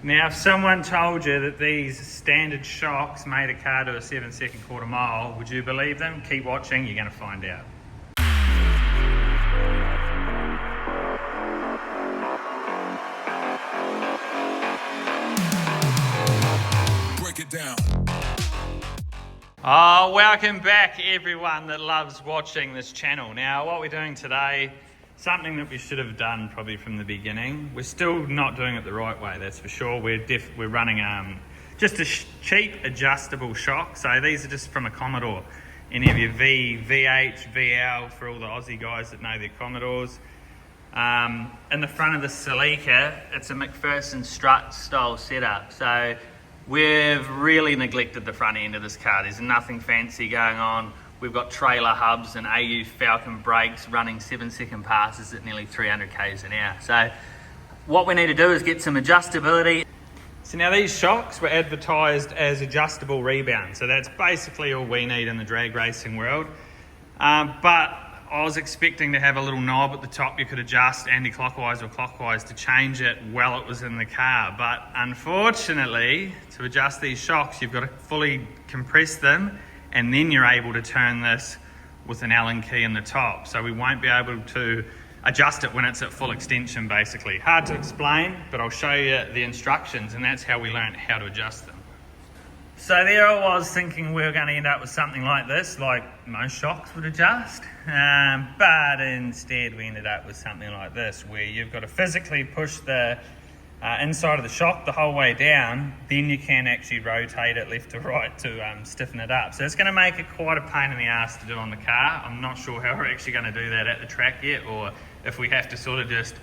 Now, if someone told you that these standard shocks made a car to a 7-second quarter mile, would you believe them? Keep watching, you're going to find out. Break it down. Oh, welcome back everyone that loves watching this channel. Now, what we're doing today, something that we should have done probably from the beginning. We're still not doing it the right way, that's for sure. We're running just a cheap adjustable shock. So these are just from a Commodore. Any of your VH, VL, for all the Aussie guys that know their Commodores. In the front of the Celica, it's a McPherson strut style setup. So we've really neglected the front end of this car. There's nothing fancy going on. We've got trailer hubs and AU Falcon brakes running 7-second passes at nearly 300 k's an hour. So what we need to do is get some adjustability. So now these shocks were advertised as adjustable rebound. So that's basically all we need in the drag racing world. But I was expecting to have a little knob at the top you could adjust anti-clockwise or clockwise to change it while it was in the car. But unfortunately, to adjust these shocks, you've got to fully compress them, and then you're able to turn this with an Allen key in the top. So we won't be able to adjust it when it's at full extension, basically. Hard to explain, but I'll show you the instructions, and that's how we learned how to adjust them. So there I was thinking we were going to end up with something like this, like most shocks would adjust. But instead we ended up with something like this, where you've got to physically push the inside of the shock the whole way down, then you can actually rotate it left to right to stiffen it up. So it's going to make it quite a pain in the ass to do on the car. I'm not sure how we're actually going to do that at the track yet, or if we have to sort of just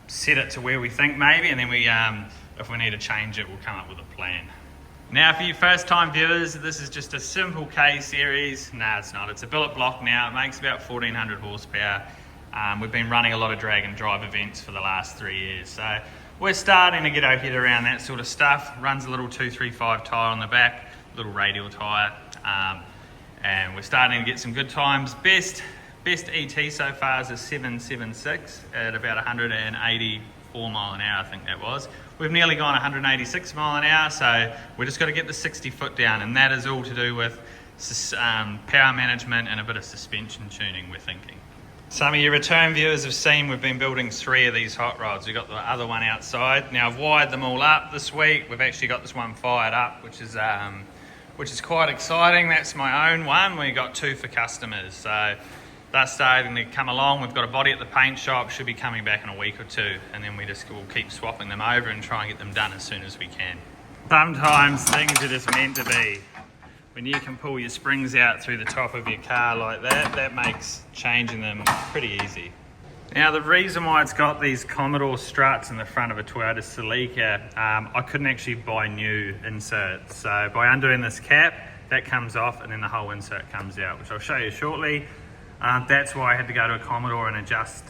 set it to where we think maybe, and then if we need to change it, we'll come up with a plan. Now, for you first time viewers, this is just a simple K series. No, it's not. It's a billet block now. It makes about 1400 horsepower. We've been running a lot of drag and drive events for the last 3 years. So we're starting to get our head around that sort of stuff. Runs a little 235 tyre on the back, little radial tyre. And we're starting to get some good times. Best ET so far is a 776 at about 184 mile an hour, I think that was. We've nearly gone 186 mile an hour, so we're just got to get the 60 foot down, and that is all to do with power management and a bit of suspension tuning, we're thinking. Some of your return viewers have seen we've been building 3 of these hot rods. We've got the other one outside. Now I've wired them all up this week. We've actually got this one fired up, which is quite exciting. That's my own one. We got 2 for customers. So they're starting to come along. We've got a body at the paint shop, should be coming back in a week or 2, and then we'll keep swapping them over and try and get them done as soon as we can. Sometimes things are just meant to be. When you can pull your springs out through the top of your car like that, that makes changing them pretty easy. Now, the reason why it's got these Commodore struts in the front of a Toyota Celica, I couldn't actually buy new inserts. So by undoing this cap, that comes off and then the whole insert comes out, which I'll show you shortly. That's why I had to go to a Commodore and adjust,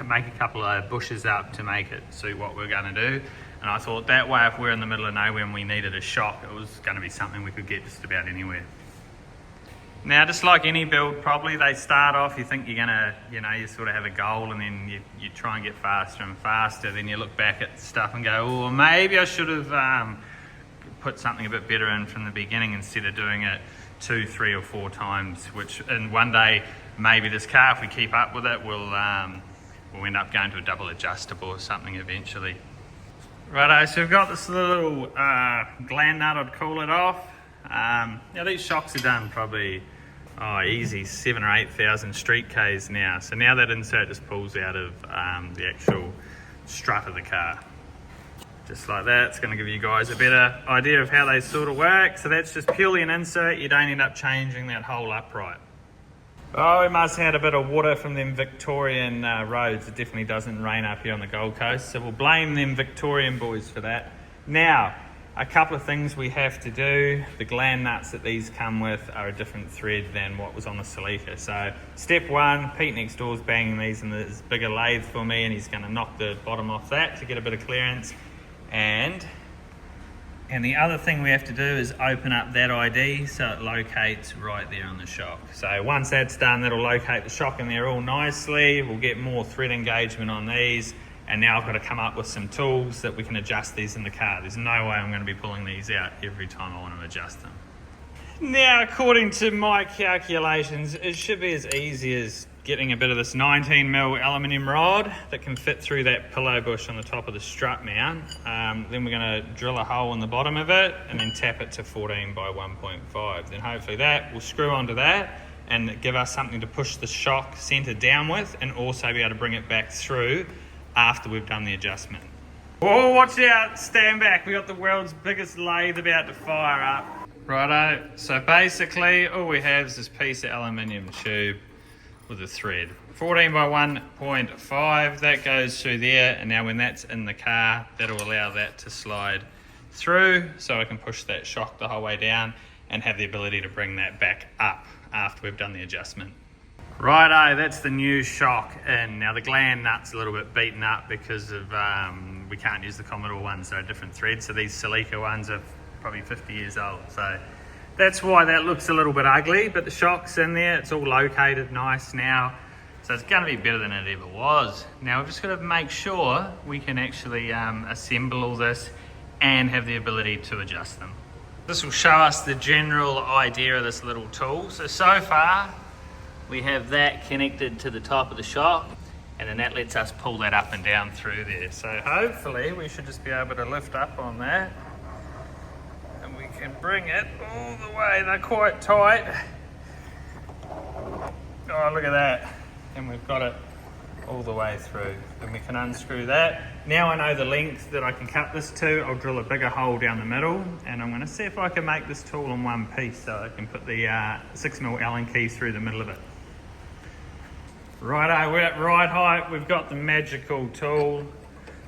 make a couple of bushes up to make it suit what we're going to do. And I thought that way, if we're in the middle of nowhere and we needed a shock, it was going to be something we could get just about anywhere. Now, just like any build, probably they start off, you think you're going to, you sort of have a goal, and then you try and get faster and faster. Then you look back at stuff and go, oh, maybe I should have put something a bit better in from the beginning instead of doing it 2, 3 or 4 times, which in one day, maybe this car, if we keep up with it, we'll end up going to a double adjustable or something eventually. Righto, so we've got this little gland nut, I'd call it, off. Now these shocks are done probably easy 7,000 or 8,000 street Ks now. So now that insert just pulls out of the actual strut of the car. Just like that. It's going to give you guys a better idea of how they sort of work. So that's just purely an insert. You don't end up changing that whole upright. Oh, we must have had a bit of water from them Victorian roads. It definitely doesn't rain up here on the Gold Coast, so we'll blame them Victorian boys for that. Now, a couple of things we have to do. The gland nuts that these come with are a different thread than what was on the Celica. So step 1, Pete next door's banging these in this bigger lathe for me, and he's going to knock the bottom off that to get a bit of clearance. And the other thing we have to do is open up that ID so it locates right there on the shock. So once that's done, that'll locate the shock in there all nicely. We'll get more thread engagement on these, And now I've got to come up with some tools that we can adjust these in the car. There's no way I'm going to be pulling these out every time I want to adjust them. Now, according to my calculations, it should be as easy as getting a bit of this 19mm aluminium rod that can fit through that pillow bush on the top of the strut mount. Then we're going to drill a hole in the bottom of it and then tap it to 14 by 1.5. Then hopefully that will screw onto that and give us something to push the shock centre down with, and also be able to bring it back through after we've done the adjustment. Oh, watch out, stand back. We got the world's biggest lathe about to fire up. Righto, so basically all we have is this piece of aluminium tube with a thread. 14 by 1.5, that goes through there, and now when that's in the car, that'll allow that to slide through, so I can push that shock the whole way down and have the ability to bring that back up after we've done the adjustment. Righto, that's the new shock in. Now the gland nut's a little bit beaten up because of we can't use the Commodore ones, they're a different thread, so these Silica ones are probably 50 years old, so that's why that looks a little bit ugly, but the shock's in there, it's all located nice now, so it's going to be better than it ever was. Now we've just got to make sure we can actually assemble all this and have the ability to adjust them. This will show us the general idea of this little tool. So far we have that connected to the top of the shock, and then that lets us pull that up and down through there. So hopefully we should just be able to lift up on that, and we can bring it all the way. They're quite tight. Oh, look at that. And we've got it all the way through. And we can unscrew that. Now I know the length that I can cut this to. I'll drill a bigger hole down the middle, and I'm going to see if I can make this tool in one piece so I can put the 6mm Allen key through the middle of it. Righto, we're at ride height. We've got the magical tool.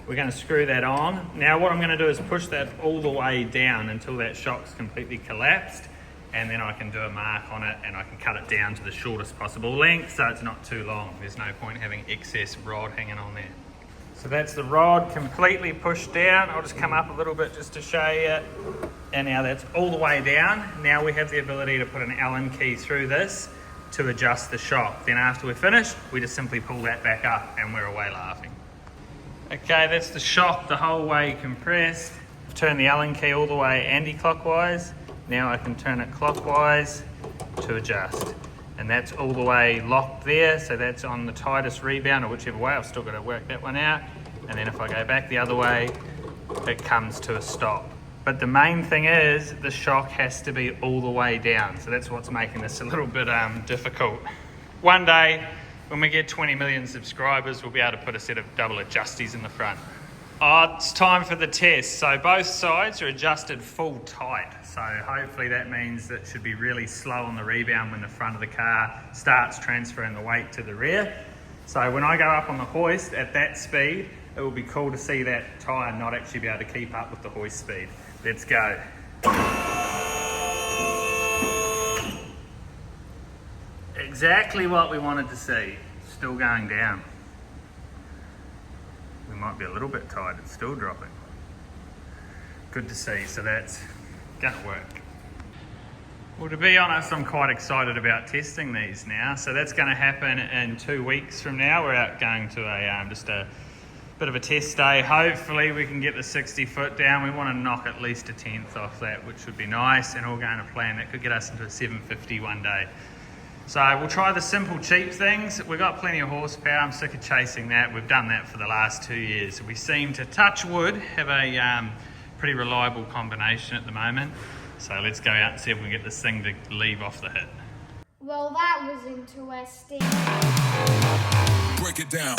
We're going to screw that on. Now what I'm going to do is push that all the way down until that shock's completely collapsed, and then I can do a mark on it and I can cut it down to the shortest possible length so it's not too long. There's no point having excess rod hanging on there. So that's the rod completely pushed down. I'll just come up a little bit just to show you. And now that's all the way down. Now we have the ability to put an Allen key through this to adjust the shock. Then after we're finished, we just simply pull that back up and we're away laughing. Okay, that's the shock the whole way compressed. I've turned the Allen key all the way anti-clockwise. Now I can turn it clockwise to adjust. And that's all the way locked there, so that's on the tightest rebound or whichever way. I've still got to work that one out. And then if I go back the other way, it comes to a stop. But the main thing is the shock has to be all the way down. So that's what's making this a little bit difficult. One day, when we get 20 million subscribers, we'll be able to put a set of double adjusties in the front. Oh, it's time for the test. So both sides are adjusted full tight. So hopefully that means that it should be really slow on the rebound when the front of the car starts transferring the weight to the rear. So when I go up on the hoist at that speed, it will be cool to see that tyre not actually be able to keep up with the hoist speed. Let's go. Exactly what we wanted to see. Still going down. We might be a little bit tight, it's still dropping. Good to see, so that's gonna work. Well, to be honest, I'm quite excited about testing these now. So that's gonna happen in 2 weeks from now. We're out going to just a bit of a test day. Hopefully we can get the 60 foot down. We want to knock at least a 10th off that, which would be nice, and all going to plan. That could get us into a 750 one day. So we'll try the simple cheap things. We've got plenty of horsepower. I'm sick of chasing that. We've done that for the last 2 years. We seem to, touch wood, have a pretty reliable combination at the moment. So let's go out and see if we can get this thing to leave off the hit. Well, that was interesting. Break it down.